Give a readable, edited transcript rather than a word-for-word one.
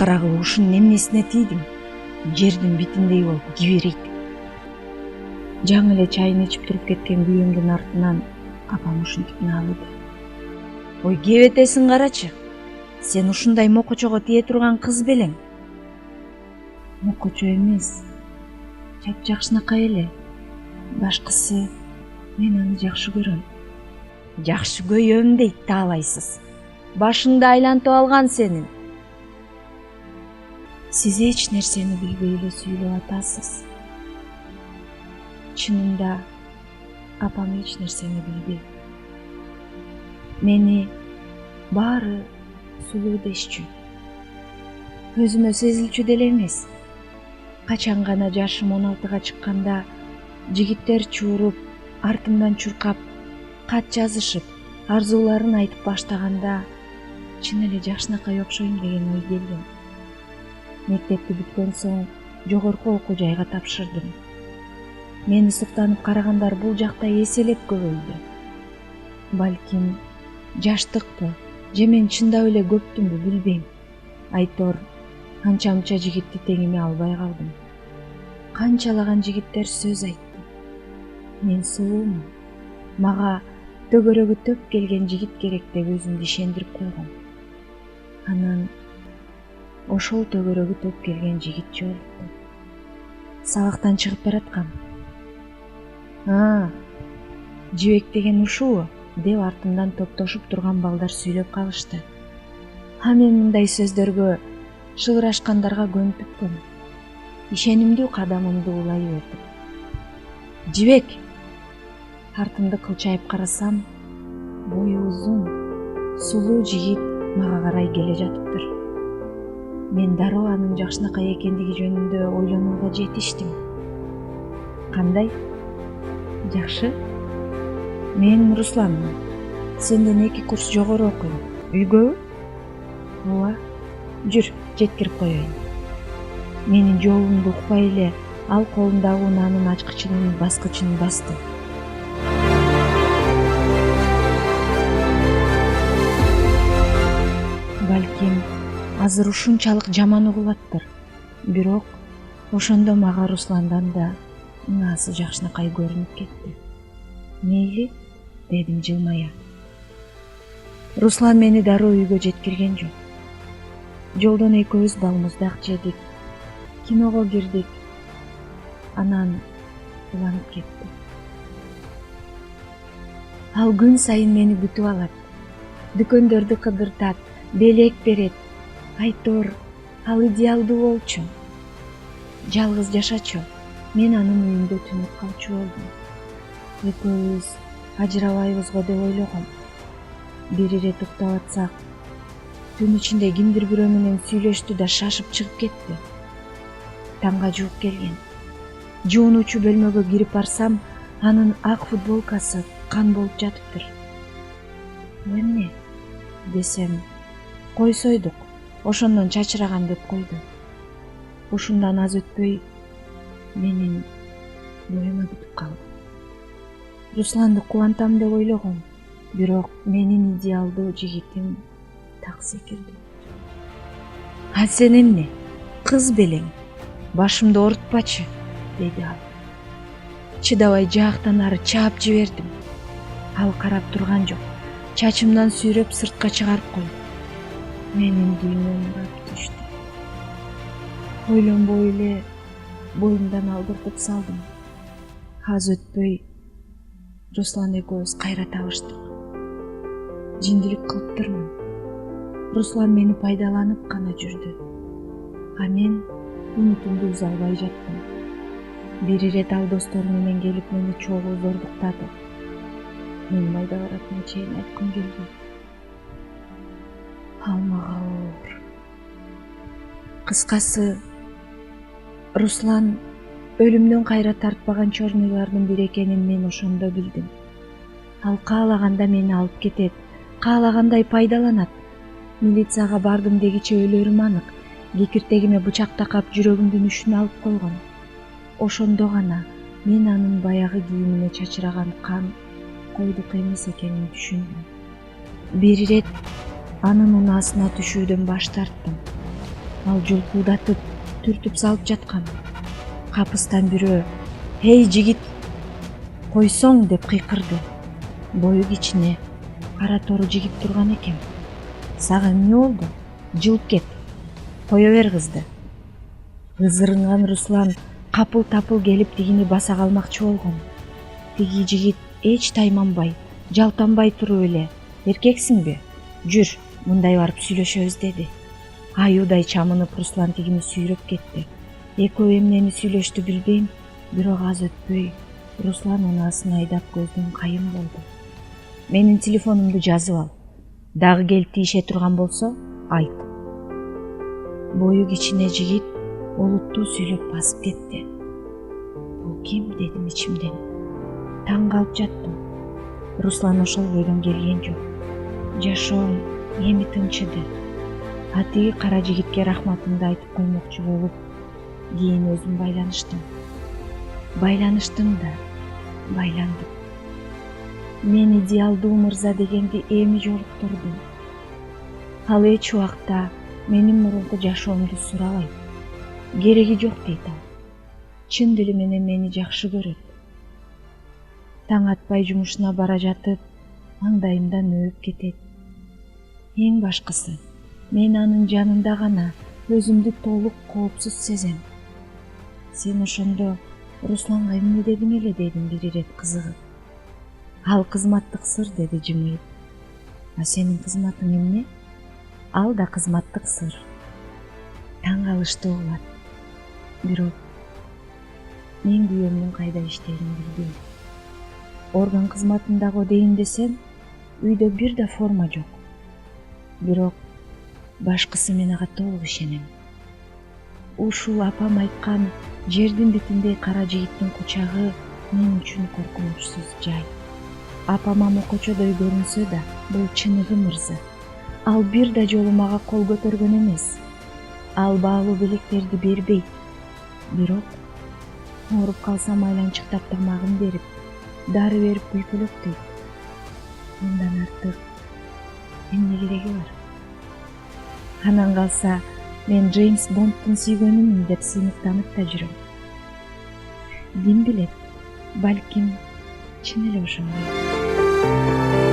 акырагы ушунун эмнесине тийдим? Жердин битиндей болуп кибирейт. Жаңы эле чайын ичип туруп кеткен күйөөмдүн артынан апам ушинтип наалыды. Ой, кебетесиң карачы. Сен ушундай мокочого тие турган кыз белең. Мокочо эмес. Жакшынакай эле. Башкысы мен аны жакшы көрөм. Жакшы көйөм дейт таалайсыз. Башыңды айлантып алган сенин. Сиз эч нерсени билбей эле сүйлөп атасыз. Чынында апам эч нерсени билбейт. Мени баары сулуу дешчү. Өзүмө сезилчү деле эмес. Качан гана жашым 16-га чыкканда жигиттер чууруп, артымдан чуркап, кат жазышып, арзууларын айтып баштаганда чын эле жакшынакай окшойм деген ой келген. Мектепти бүткөн соң жогорку окуу жайга тапшырдым. Мени суктанып карагандар бул жакта эселеп көбөйдү. Балким жаштыкпы, же мен чындап эле көптүмбү билбейм. Айтор канча-мынча жигитти теңиме албай калдым. Канчалаган жигиттер сөз айтты. Мен сулуумун. Мага төгөрөгү төп келген жигит керек деп өзүмдү ишендирип койгом. Анан ошол төгөрөгү төп келген жигит жолукту. Сабактан чыгып бараткам. Жибек деген ушубу? Деп артымдан топтошуп турган балдар сүйлөп калышты. Мен мындай сөздөргө шылырашкандарга көнүпүпкөм. Ишенимдүү кадамымды улай бердим. Жибек! Артымды кылчайып карасам, бою узун, сулуу жигит мага карай келе жатыптыр. Мен дароо анын жакшынакай экендиги жөнүндө ойлонууга жетиштим. Кандай? Жакшы? Мен Русланмын. Сенден 2 курс жогору окуйм. Үйгөбү? Ооба. Жүр, жеткирип коеюн. Менин жообумду укпай эле ал колундагы унаанын ачкычынын баскычын басты. Балким азыр ушунчалык жаман угулаттыр. Бирок ошондо мага Русландан да унаасы жакшынакай көрүнүп кетти. Мейли, дедим жылмая. Руслан мени дароо үйгө жеткирген жок. Жолдон экөөбүз балмуздак жедик, киного кирдик. Анан уланып кетти. Ал күн сайын мени күтүп алат. Дүкөндөрдү кыдыртат, белек берет. Айтор, ал идеалдуу болчу. Жалгыз жашачу. Мен анын үйүндө түнөп калчу болдум. Экөөбүз ажырабайбызго деп ойлогом. Бир ирет уктап атсак, түн ичинде кимдир бирөө менен сүйлөштү да шашып чыгып кетти. Таңга жууп келген. Жуунуучу бөлмөгө кирип барсам, анын ак футболкасы кан болуп жатыптыр. Эмне? Десем, койсойдук, ошондон чачыраган деп койду. Ушундан аз өтпөй менин боюма бүтүп калды. Русланды кубантам деп ойлогом, бирок менин идеалдуу жигитим так секирди. А сен эмне? Кыз белең, башымды оорутпачы, деди ал. Чыдабай жаактан ары чаап жибердим. Ал карап турган жок. Чачымдан сүйрөп сыртка чыгарып койду. Менин дүйнөм урап түштү. Ойлонбой эле боюмдан алдыртып салдым. Аз өтпөй Руслан экөөбүз кайра табыштык. Жиндилик кылыптырмын. Руслан мени пайдаланып гана жүрдү. А мен үмүтүмдү үзө албай жаттым. Бир ирет ал достору менен келип мени чогуу зордуктады. Мен майда баратына чейин айткым келди. Ал мага оор. Кыскасы, Руслан өлүмдөн кайра тартпаган чорныйлардын бири экенин мен ошондо билдим. Ал каалаганда мени алып кетет, каалагандай пайдаланат. Милицияга бардым дегиче өлөрүм анык. Кекиртегиме бычак такап жүрөгүмдүн үшүн алып койгон. Ошондо гана мен анын баягы кийимине чачыраган кан койдук эмес экенин түшүндүм. Бир ирет анын унаасына түшүүдөн баш тарттым. Ал жулкуудатып түртүп салып жаткан. Капыстан бирөө «Эй жигит, койсоң» деп кыйкырды. Бою кичине, кара тору жигит турган экен. «Сага эмне болду? Жылып кет. Кое бер кызды». Ызырынган Руслан капыл-тапыл келип тигини баса калмакчы болгон. Тиги жигит эч тайманбай, жалтанбай туруп эле «Эркексиңби? Жүр, мындай барып сүйлөшөбүз» деди. Аюудай чамынып Руслан тигини сүйрөп кетти. Экөө эмнени сүйлөштү билбейм, бирок аз өтпөй Руслан унаасын айдап көздөн кайын болду. «Менин телефонумду жазып ал. Дагы келип тийише турган болсо, айт». Бою кичине жигит олуттуу сүйлөп басып кетти. «Бул ким?» дедим ичимден. Таң калып жаттым. Руслан ошол бойдон келген жок. Жашоом эми тынчыды. Атиги кара жигитке рахматымды айтып коймокчу болуп, кийин өзүм байланыштым да байландым. Мен идеалдуу мырза дегенди эми жолуктурдум. Ал эч убакта менин мурунку жашоомду сурабайт. Кереги жок дейт ал. Чын дили менен мени жакшы көрөт. Таң атпай жумушуна бара жатып, маңдайымдан өөп кетет. Эң башкысы, мен анын жанында гана өзүмдү толук коопсуз сезем. «Сен ошондо Русланга эмне дедиң эле?» дедим бир ирет кызыгып. «Ал кызматтык сыр» деди жымыйып. «А сенин кызматың эмне?» «Ал да кызматтык сыр». Таң калыштуу болот. Бирок мен күйөөмдүн кайда иштээрин билбейм. Орган кызматында дейин десем, үйдө бир да форма жок. Бирок башкысы мен ага толук ишенем. Ушул апам айткан жердин бетиндей кара жигиттин кучагы мен үчүн коркунучсуз жай. Апам амокочодой көрүнсө да, бул чыныгы мырза. Ал бир да жолу мага кол көтөргөн эмес. Ал баалуу белектерди бербейт. Бирок ооруп калсам айланчыктап тамагын берип, дары берип күйкөлөктөйт. Мындан артык эмне кереги бар? Анан калса, мен Джеймс Бондтун сүйгөнүмүн деп сыймыктанып да жүрөм. Ким билет, балким чын эле ошондой.